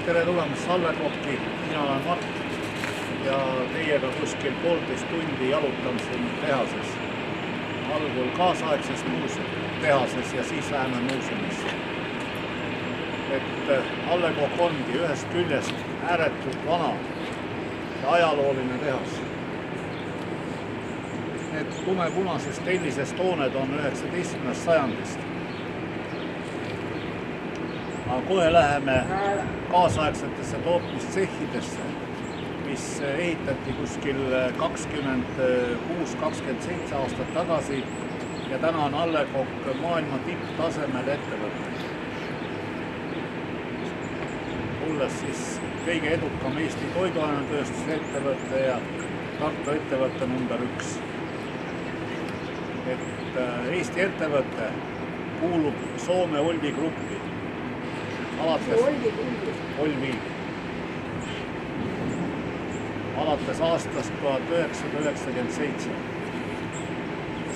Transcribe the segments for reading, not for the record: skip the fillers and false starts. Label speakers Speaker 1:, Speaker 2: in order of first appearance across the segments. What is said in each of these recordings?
Speaker 1: tere tulemast Salverkokki, mina olen Mart ja teiega kuskil 1,5 tundi jalutan siin tehases. Algul kaasaegses tehases ja siis läheme muuseumisse. Allekokk ongi ühest küljest ääretult vana ja ajalooline tehas. Need tumepunasest tellisest hooned on 19. sajandist. Aga kohe läheme kaasaegsetesse tootmistsehhidesse, mis ehitati kuskil 26-27 aastat tagasi ja täna on Allekokk maailma tipptasemel ettevõte. Olles siis kõige edukam Eesti toiduainetööstuse ettevõte ja Tartu ettevõte number 1. Eesti ettevõte kuulub Soome Olvi gruppi. Alates aastast 1997.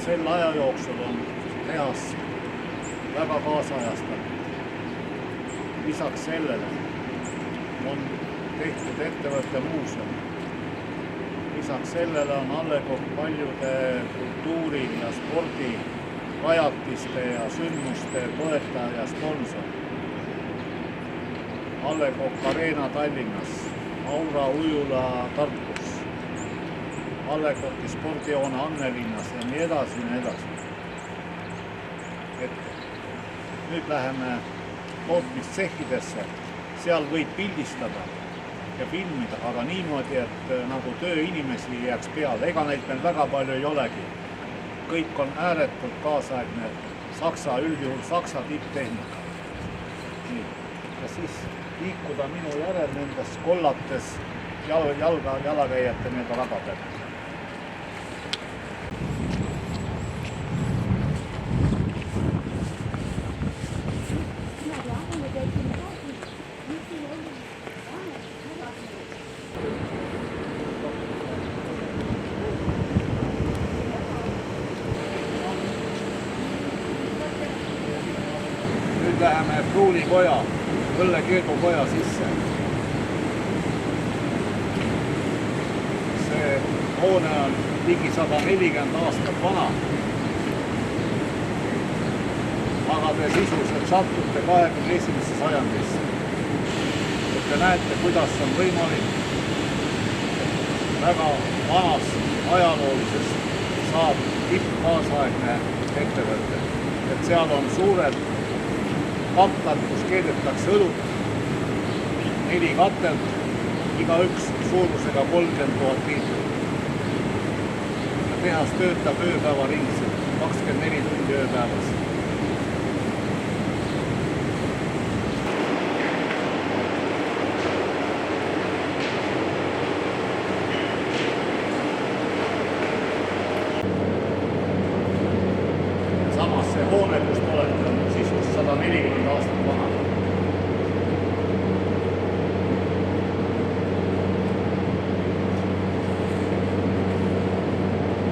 Speaker 1: Sel aja jooksul on tehas väga kaasajastatud. Lisaks sellele on tehtud ettevõtte muuseum. Lisaks sellele on Allekokk paljude kultuuri- ja spordirajatiste ja sündmuste toetaja ja sponsor. Allekokk Arena Tallinnas, Aura ujula Tartus, Allekokki spordihoone Annelinnas ja nii edasi. Nüüd läheme tootmistsehhidesse, seal võib pildistada ja filmida, aga niimoodi, et nagu tööinimesi jääks peale. Ega neid meil väga palju ei olegi. Kõik on ääretult kaasaegne üldjuhul Saksa tipptehnika. Ja siis liikuda minu järel nendes kollates jalakäijate need radadel. Nüüd läheme pruulikoja, õllekeedukoja sisse. See hoone on ligi 140 aastat vana. Aga te sisuliselt satute 21. sajandisse. Te näete, kuidas on võimalik väga vanast ajaloolisest saab tippkaasaegne ettevõte. Seal on suured katlad, kus keedetakse õlut, 4 katelt, igaüks suurusega 30 000 liitrit. Tehas töötab ööpäeva ringselt, 24 tundi ööpäevas. Samas see hoone, kus te olete, on sisust 140 aastat vana.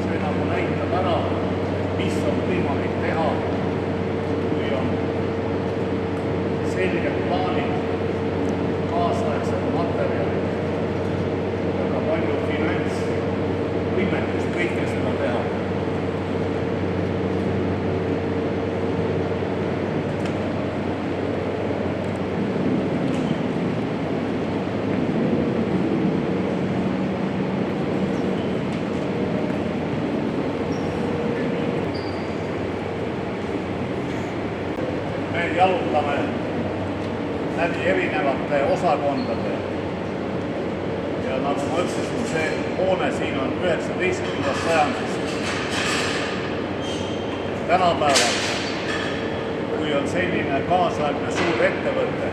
Speaker 1: See nagu näitab ära, mis on võimalik teha, kui on selged plaanid, kaasaegsed materjalid, väga palju finantsvõimekust kõike seda teha. Me jalutame läbi erinevate osakondade ja nagu ma ütlesin, see hoone siin on 19. sajandist. Tänapäeval, kui on selline kaasaegne suur ettevõte,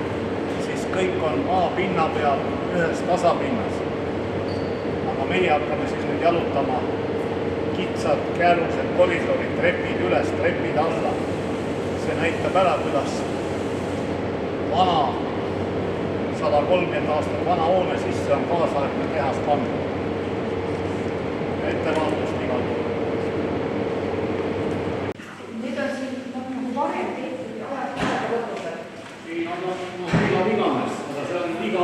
Speaker 1: siis kõik on maapinna peal ühes tasapinnas. Aga meie hakkame siis nüüd jalutama kitsad, käärulised koridorid, trepid üles, trepid alla. See näitab ära, kuidas vana 130 aastat vana hoone sisse on kaasaegne tehas pandud. Ettevaatust igal pool.
Speaker 2: Need on siin varem tehtud ja ajas võtnud.
Speaker 1: Siin on iganes, aga see on iga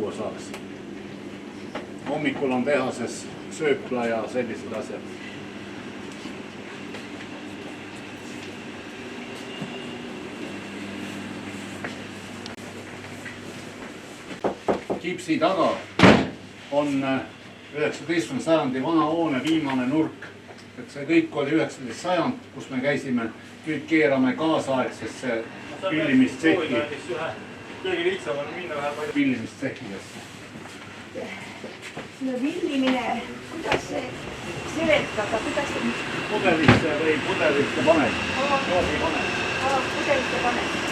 Speaker 1: juua saaks. Hommikul on tehases söökla ja sellised asjad. Kipsi taga on 19. sajandi vana hoone viimane nurk. Et see kõik oli 19. sajand, kus me käisime. Nüüd keerame kaasaegsesse pillimistsekki.
Speaker 2: Kõige lihtsam on minna vähe palju
Speaker 1: pillimistsekkidesse.
Speaker 3: No villimine, kuidas see seletada, kuidas see...
Speaker 1: Pudelisse või pudelisse paned. Joogi paned.
Speaker 3: Pudelisse paned.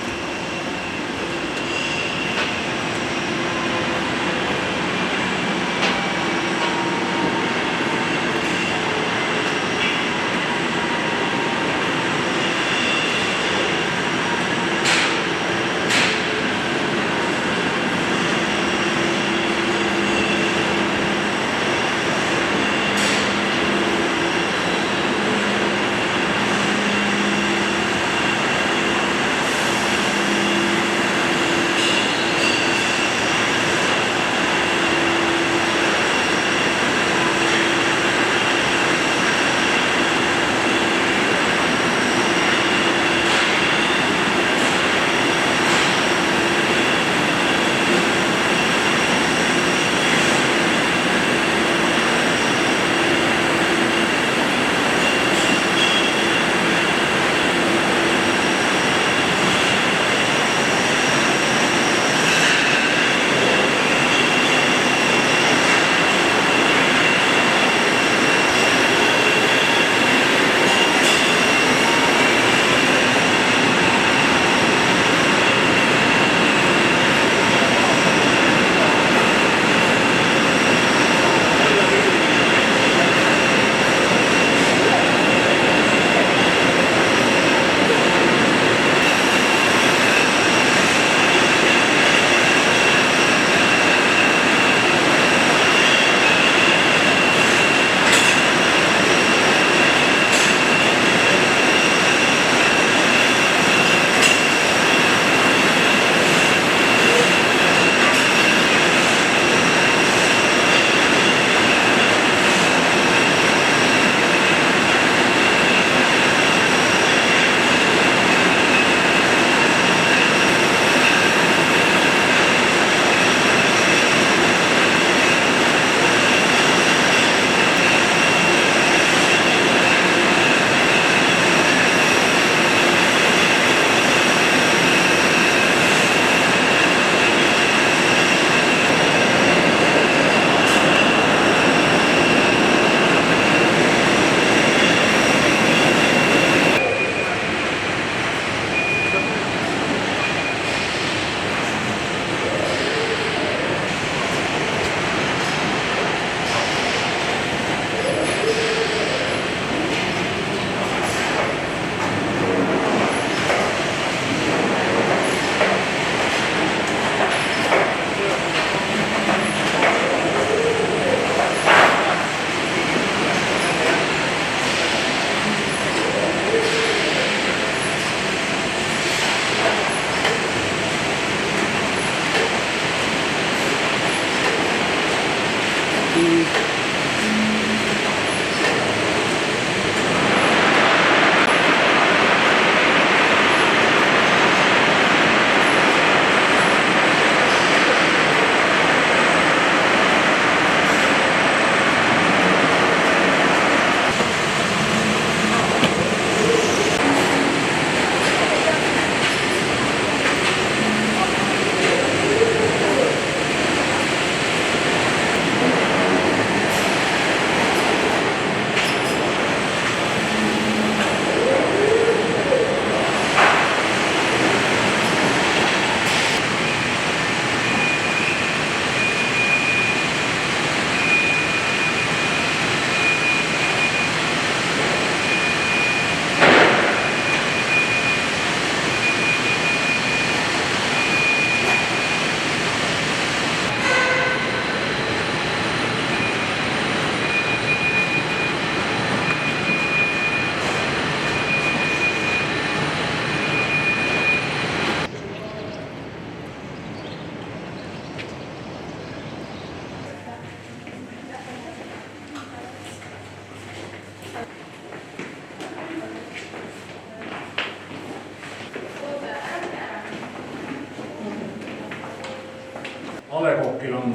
Speaker 1: A Le Coqil on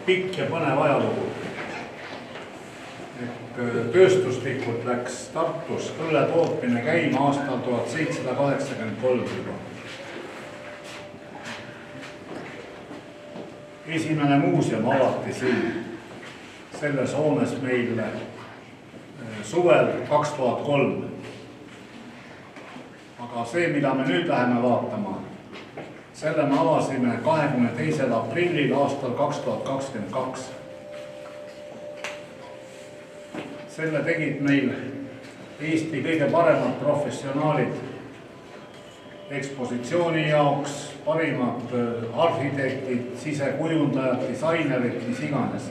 Speaker 1: pikk ja põnev ajalugu. Tööstuslikult läks Tartus õlle tootmine käima aastal 1783 juba. Esimene muuseum avati siin, selles hoones meil suvel 2003. Aga see, mida me nüüd läheme vaatama, selle me avasime 22. aprillil aastal 2022. Selle tegid meil Eesti kõige paremad professionaalid ekspositsiooni jaoks, parimad arhitektid, sisekujundajad, disainerid, mis iganes.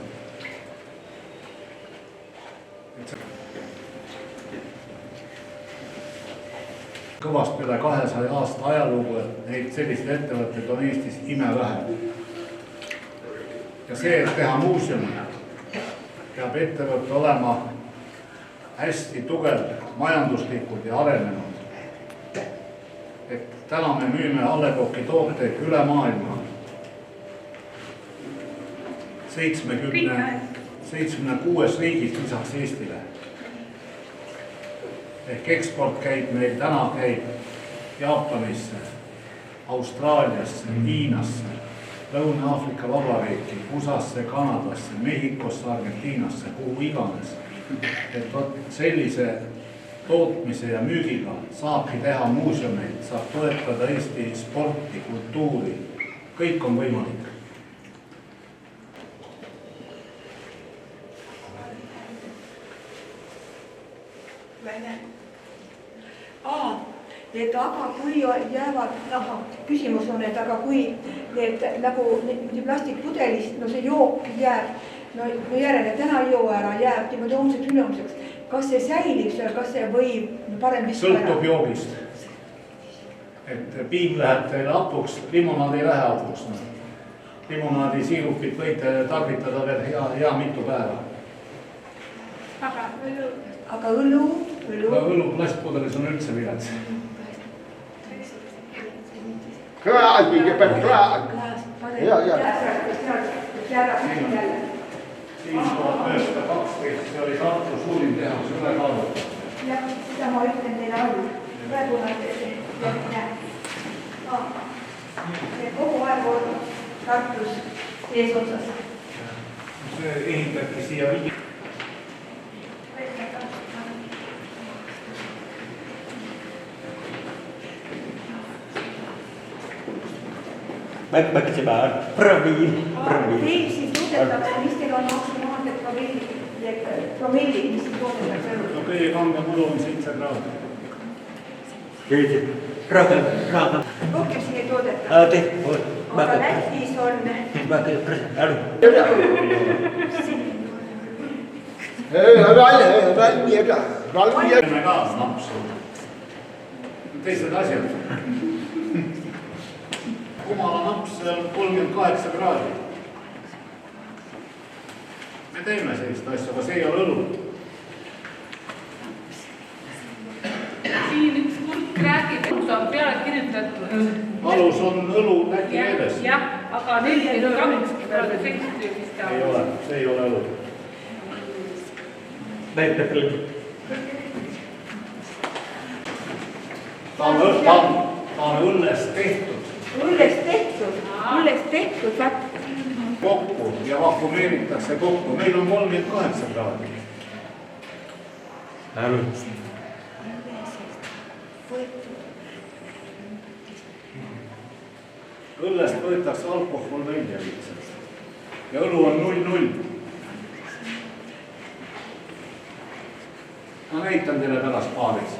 Speaker 1: Kõvasti üle 200 aasta ajalugu, et neid selliseid ettevõtteid on Eestis imevähe. Ja see, et teha muuseumi, peab ettevõtte olema hästi tugev, majanduslikud ja arenenud. Et täna me müüme A Le Coqi tooteid üle maailma 76 riigis lisaks Eestile. Ehk eksport käib meil täna Jaapanisse, Austraaliasse, Hiinasse, Lõuna-Aafrika Vabariiki, USA-sse, Kanadasse, Mehhikosse, Argentiinasse, kuhu iganes. Et sellise tootmise ja müügiga saabki teha muuseumeid, saab toetada Eesti sporti, kultuuri. Kõik on võimalik.
Speaker 3: Et aga kui jäävad, küsimus on, et aga kui need nagu plastikpudelist, no see jook jääb, no järele täna ei joo ära, jääb niimoodi homseks ülehomseks, kas see säilib seal, kas see võib parem vist
Speaker 1: sõltub joogist. Et piim läheb teile hapuks, limonaad ei lähe hapuks. Limonaadi siirupit võite tarvitada veel hea mitu päeva.
Speaker 3: Aga õlu?
Speaker 1: Õlu plastpudelis on üldse vilets.
Speaker 4: Klaas, mingi päev klaas.
Speaker 1: Siis 1912, see oli Tartu suurim tehas üle kaalu.
Speaker 3: Jah, seda ma ütlen teile aru. Praegu nad kogu aeg on Tartus eesotsas.
Speaker 1: See ehitati siia viigi.
Speaker 5: Bác sẽ bảo promil.
Speaker 3: Teil siis toodetakse, mis teil on maksimaalsed promillid, mis siis toodetakse õlu?
Speaker 1: No kõige kangem õlu on 7 kraadi.
Speaker 5: Rohkem.
Speaker 3: Rohkem siin ei toodeta? Aga Lätis on...
Speaker 1: Teeme ka napsu. Teised asjad. Kumala naps on 38 kraadi. Me teeme sellist asja, aga see ei ole õlu.
Speaker 6: Siin üks kurk räägib, kus on peale kirjutatud.
Speaker 1: Alus on õlu Läti keeles.
Speaker 6: Jah, aga 40 grammikski peale teksti vist
Speaker 1: ei ole, see ei ole õlu. Ta on õllest tehtud.
Speaker 3: Õllest tehtud.
Speaker 1: Kokku ja vakuumeeritakse kokku. Meil on 38 kraadi. Õllest võetakse alkohol välja lihtsalt. Ja õlu on 0,0. Ma näitan teile pärast paaris.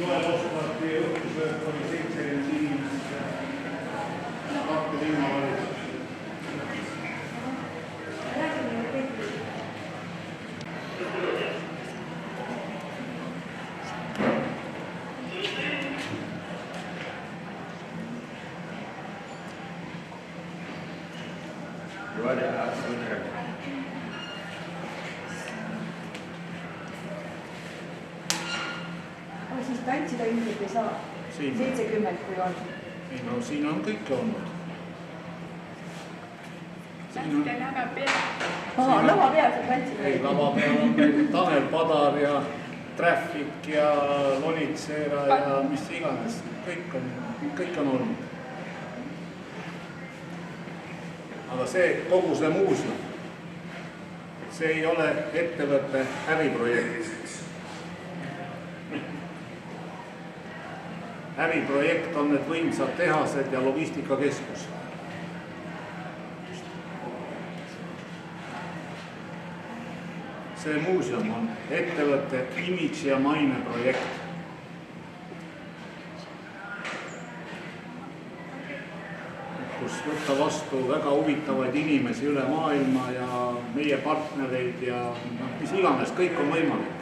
Speaker 1: Joel oskuvati õhtusöök oli 7 inimest Tartu linnavalitsus.
Speaker 4: Jual
Speaker 3: tantsida ilmselt ei saa.
Speaker 1: Siin.
Speaker 3: 70 kui on.
Speaker 1: Ei, no siin on kõike olnud.
Speaker 6: Laste lava peal.
Speaker 3: Lava peal saab tantsida.
Speaker 1: Ei, lava peal on meil Tanel Padar ja Traffic ja Lolitseera ja mis iganes. Kõik on olnud. Aga see, kogu see muuseum, see ei ole ettevõtte äriprojekt. Äriprojekt on need võimsad tehased ja logistikakeskus. See muuseum on ettevõtte imidž ja maine projekt. Kus võtta vastu väga huvitavaid inimesi üle maailma ja meie partnereid ja mis iganes, kõik on võimalik.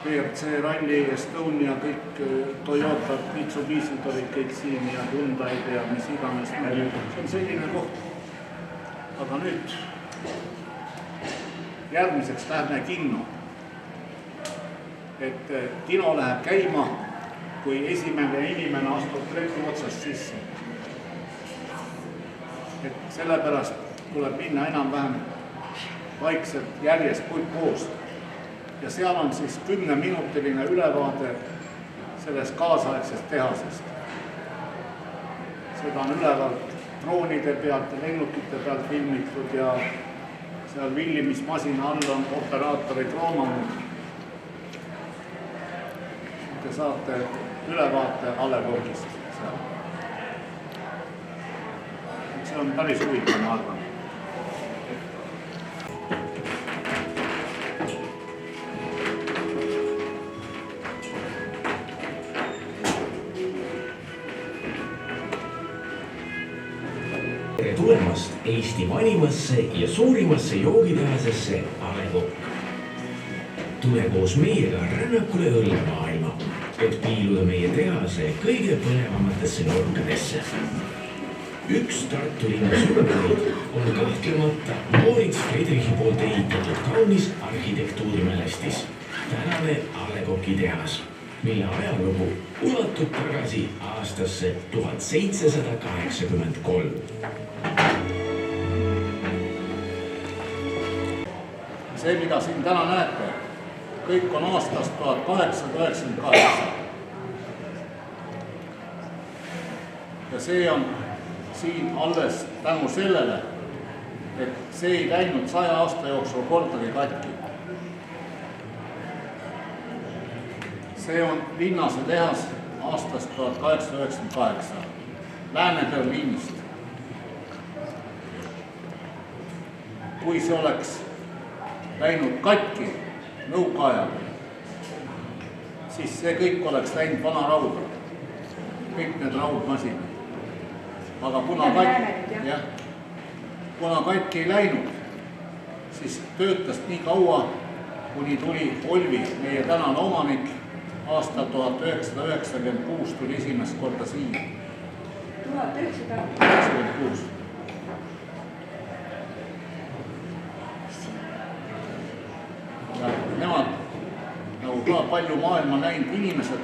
Speaker 1: PRC Rally, Estonia, kõik Toyota, Mitsubishi olid kõik siin ja Hyundai ja mis iganes. See on selline koht. Aga nüüd järgmiseks lähme kinno. Et kino läheb käima, kui esimene inimene astub trepi otsast sisse. Et sellepärast tuleb minna enam-vähem vaikselt järjest koost. Ja seal on siis 10-minutiline ülevaade sellest kaasaegsest tehasest. Seda on ülevalt droonide pealt ja lennukite pealt filmitud ja seal villimismasina all on operaatorid roomanud. Te saate ülevaate Alekokist seal. See on päris huvitav, ma arvan.
Speaker 7: Tere tulemast Eesti vanimasse ja suurimasse joogitehasesse Alekokk. Tule koos meiega rännakule õllemaailma, et piiluda meie tehase kõige põnevamatesse nurkadesse. Üks Tartu linna sümboleid on kahtlemata Moritz Friedrichi poolt ehitatud kaunis arhitektuurimälestis, tänane Alekokki tehas, mille ajalugu ulatub tagasi aastasse 1783.
Speaker 1: See, mida siin täna näete, kõik on aastast 1898. Ja see on siin alles tänu sellele, et see ei läinud 100 aasta jooksul kordagi katki. See on Linnase tehas aastast 1898, Lääne-Berliinist. Kui see oleks läinud katki nõukaajal, siis see kõik oleks läinud vana rauda, kõik need raudmasinad. Aga kuna katki ei läinud, siis töötas nii kaua, kuni tuli Olvi, meie tänane omanik, aastal 1996 tuli esimest korda siia. 1996. Ja nemad, nagu ka palju maailma näinud inimesed,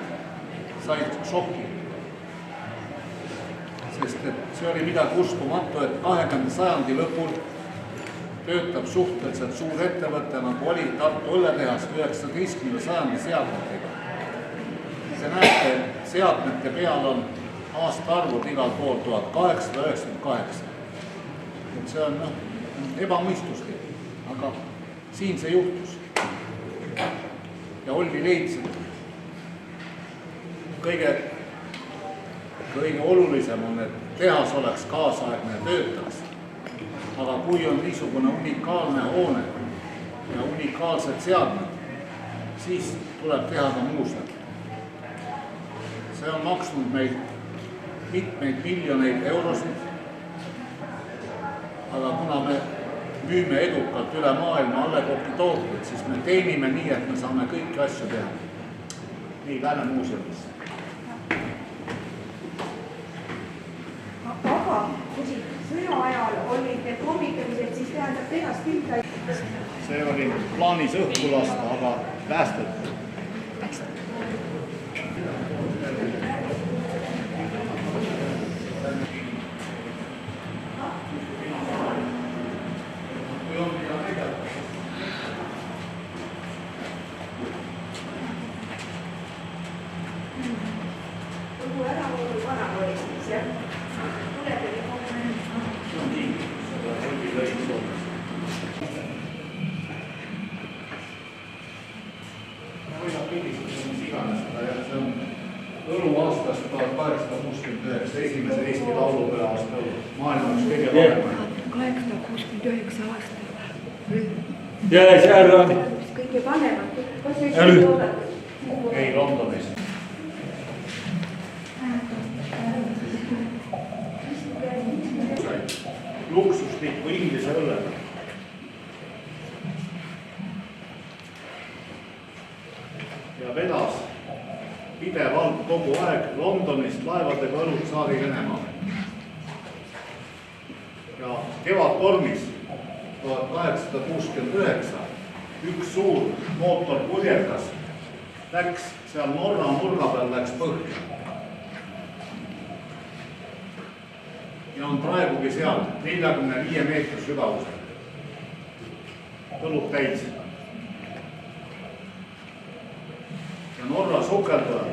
Speaker 1: said šokki. Sest et see oli midagi uskumatu, et 20. sajandi lõpul töötab suhteliselt suur ettevõte, nagu oli Tartu õlletehas 19. sajandi seadmetega. Te näete, seadmete peal on aastaarvud igal pool 1898. Et see on ebamõistuslik, aga siin see juhtus. Ja Olvi leidis, et kõige olulisem on, et tehas oleks kaasaegne ja töötaks. Aga kui on niisugune unikaalne hoone ja unikaalsed seadmed, siis tuleb teha ka muuseum. See on maksnud meil mitmeid miljoneid eurosid. Aga kuna me müüme edukalt üle maailma Alekokki tooteid, siis me teenime nii, et me saame kõiki asju teha. Nii, lähme muuseumisse.
Speaker 3: Aga kui sõja ajal olid need pommitamised, siis tähendab tehast pilta.
Speaker 1: See oli plaanis õhku lasta, aga päästetud. Õlu aastast 1869, esimese Eesti laulupea aasta maailma üks kõige vanemaid.
Speaker 3: 869 aastal.
Speaker 5: Ja seal on
Speaker 3: Kõige vanemad. Kas see Eesti toodetud?
Speaker 1: Ei, Londonis. Luksuslikku Inglise õllega. Ja vedas pidevalt kogu aeg Londonist laevadega õlut Saari Venemaale. Ja kevadtormis 1869 üks suur mootor purjekas, läks seal Norra nurga peal, läks põhja. Ja on praegugi seal 45 meetri sügavusel. Õlut täis. Ja Norra sukeldajad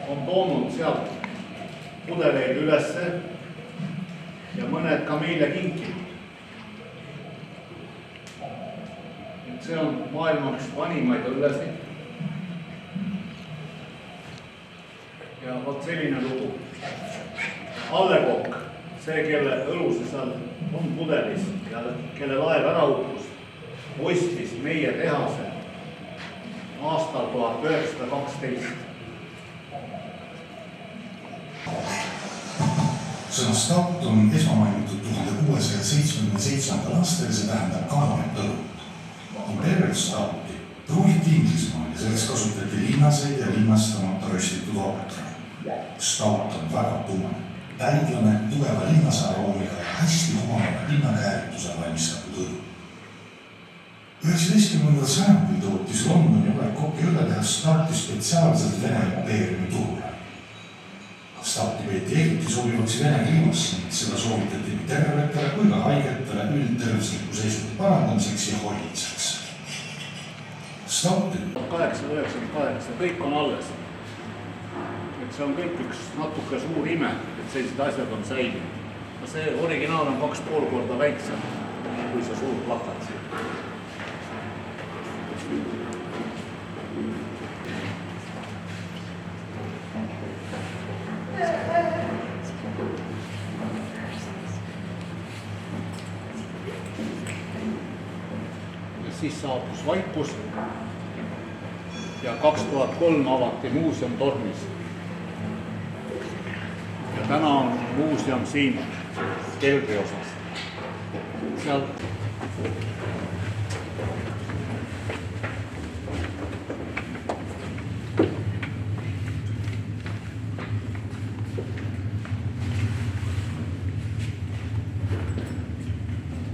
Speaker 1: on toonud sealt pudeleid ülesse ja mõned ka meile kinkinud. See on maailma üks vanimaid õllesid. Ja vot selline lugu. Allekokk, see, kelle õluse seal on pudelis ja kelle laev ära hukkus, ostis meie tehase aastal 1912.
Speaker 8: Sõna stout on esmamainitud 1677. aastal, see tähendab kaamet õlut. Imperial stouti pruugiti Inglismaal ja selleks kasutati linnaseid ja linnastamata röstitud hoopetraid. Stout on väga tume, täiglane, tugeva linnasaroomiga ja hästi humanega linnakääritusel valmistatud õlu. 19. sajandil tootis Londoni Overcocki õlletehas stouti spetsiaalselt Vene impeeriumi turule. Stouti peeti eriti sobivaks Vene kliimasse, seda soovitati nii tervetele kui ka haigetele üldtervisliku seisundi parandamiseks ja hoidmiseks. Stouti
Speaker 1: 898, kõik on alles. Et see on kõik üks natuke suur ime, et sellised asjad on säilinud. See originaal on 2,5 korda väiksem, kui see suur plakat siin. Siis saabus vaikus ja 2003 avati muuseum tornis. Ja täna on muuseum siin keldri osas. Sealt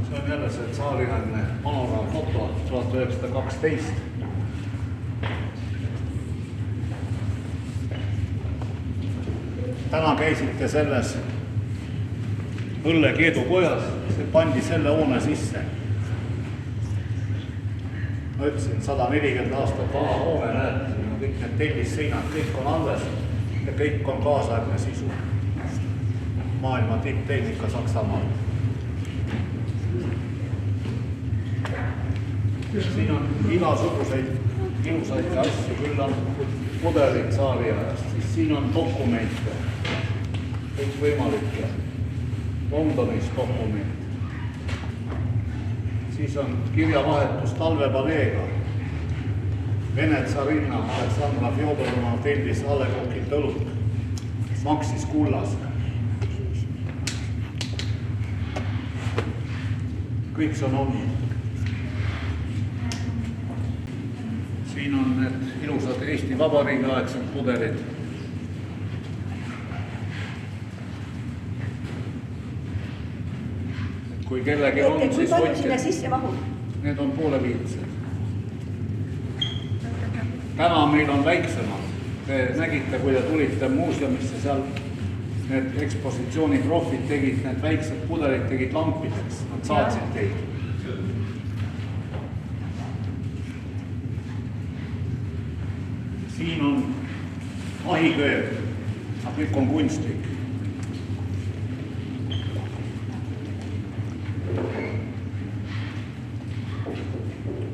Speaker 1: see on jälle see tsaarilaine panoraamfoto 1912. Täna käisite selles õllekeedukojas, see pandi selle hoone sisse. Ma ütlesin, 140 aastat vana hoone, näed, siin on kõik need tellisseinad, kõik on alles ja kõik on kaasaegne sisu. Maailma tipptehnika Saksamaal. Siin on igasuguseid ilusaid asju, küll on pudelid Saari ajast, siis siin on dokumente, kõik võimalikke, Londonis dokument. Siis on kirjavahetus talvepaleega. Vene tsarinna Aleksandra Fjodorovna tellis Allekokilt õlut, maksis kullas. Kõik see on olnud. Siin on need ilusad Eesti Vabariigi aegsed pudelid. Kui kellegi on, siis
Speaker 3: kui palju sinna sisse mahub?
Speaker 1: Need on pooleliidsed. täna meil on väiksemad. Te nägite, kui te tulite muuseumisse, seal need ekspositsiooniprohvid tegid, need väiksed pudelid tegid lampideks, nad saatsid teid. Siin on ahikööd, kõik on kunstlik.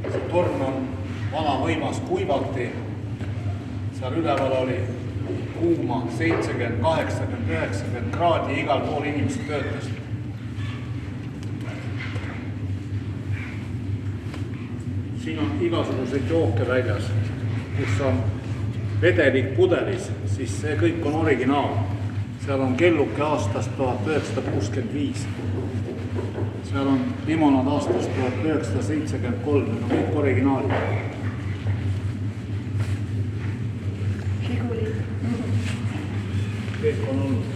Speaker 1: See torn on vana võimas kuivati, seal üleval oli kuuma 70, 80, 90 kraadi, igal pool inimesed töötasid. Siin on igasuguseid jooke väljas, kus on vedelik pudelis, siis see kõik on originaal. Seal on kelluke aastast 1965. Seal on limonad aastast 1973, no kõik originaalid. Kõik on olnud.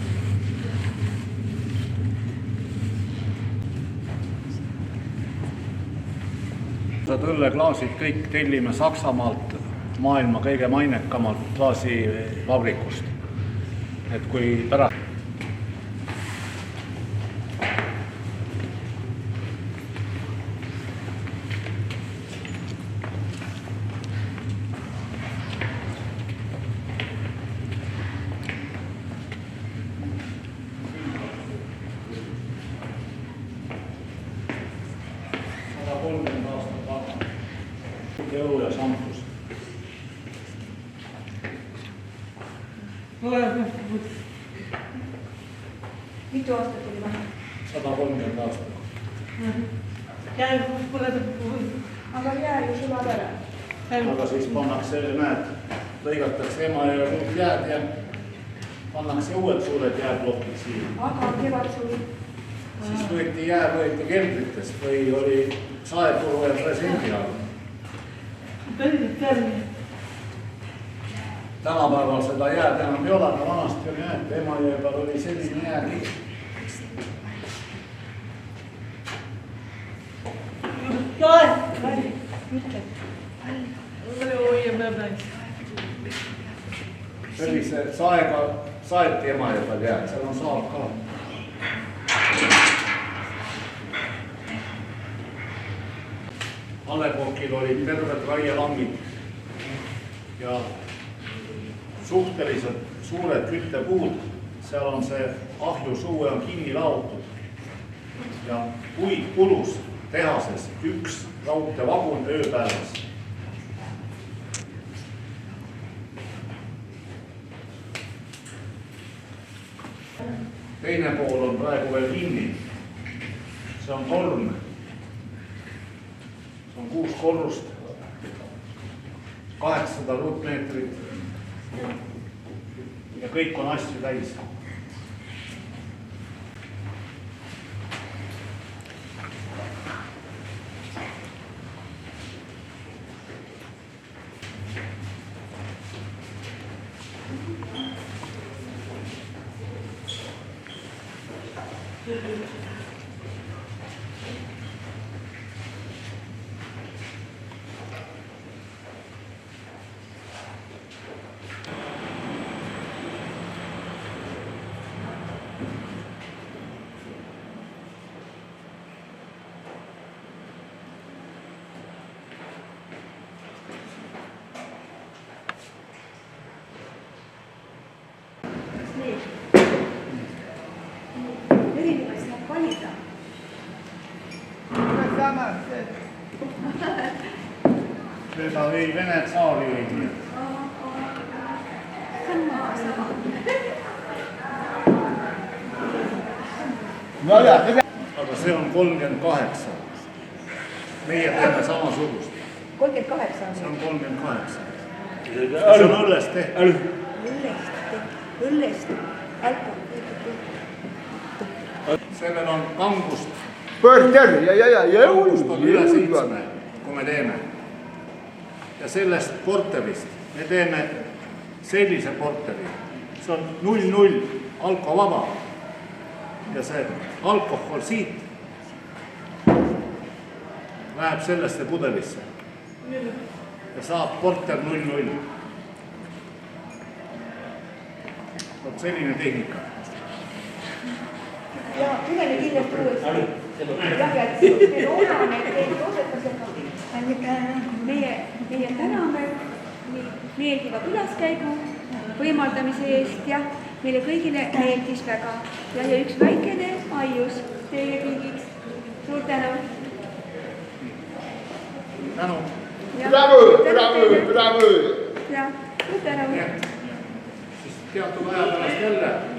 Speaker 1: Need õlleklaasid kõik tellime Saksamaalt, maailma kõige mainekamalt klaasivabrikust. Et kui pärast õlu ja šampus.
Speaker 3: Mitu aastat oli vaja?
Speaker 1: 130 aastat.
Speaker 3: Aga jää ju sulab ära.
Speaker 1: Aga siis pannakse, näed, lõigatakse Emajõe muud jääd ja pannakse uued suured jääblokid siia.
Speaker 3: Aga kevad suli?
Speaker 1: Siis võeti keldritest või oli saeturu ja presendi all. Tänapäeval seda jääd enam ei ole, aga vanasti oli näed, Emajõe peal oli selline jääd. Sellise saega saeti Emajõe peal jääd, seal on saab ka. Alekokil olid terved raielangid ja suhteliselt suured küttepuud, seal on see ahjusuue on kinni laotud ja puid kulus tehases üks raudteevagun ööpäevas. Teine pool on praegu veel kinni, see on torn. See on 6 korrust, 800 ruutmeetrit ja kõik on asju täis.
Speaker 3: Erinevast saab valida.
Speaker 1: Seda või Vene tsaari või. Aga see on 38. Meie teeme samasugust.
Speaker 3: 38 on.
Speaker 1: See on 38. See on õllest tehtud.
Speaker 3: Õllest. Alkohol.
Speaker 1: Sellel on kangust. Kangust on üle 7, kui me teeme. Ja sellest porterist me teeme sellise porteri. See on 0,0 alkovaba. Ja see alkohol siit läheb sellesse pudelisse. ja saab korter 0-0. Vot selline tehnika.
Speaker 3: Ja tugeli kindlasti uuesti. Jah, et me loodame, et teid osetasega.
Speaker 9: Meie täname meeldiva külaskäigu võimaldamise eest ja meile kõigile meeldis väga. Ja üks väikene aius teile kõigiks. Suur tänu.
Speaker 1: Tänu.
Speaker 4: Bravo, bravo, bravo.
Speaker 9: Ja, suur tänu.
Speaker 1: Siis teatud aja pärast jälle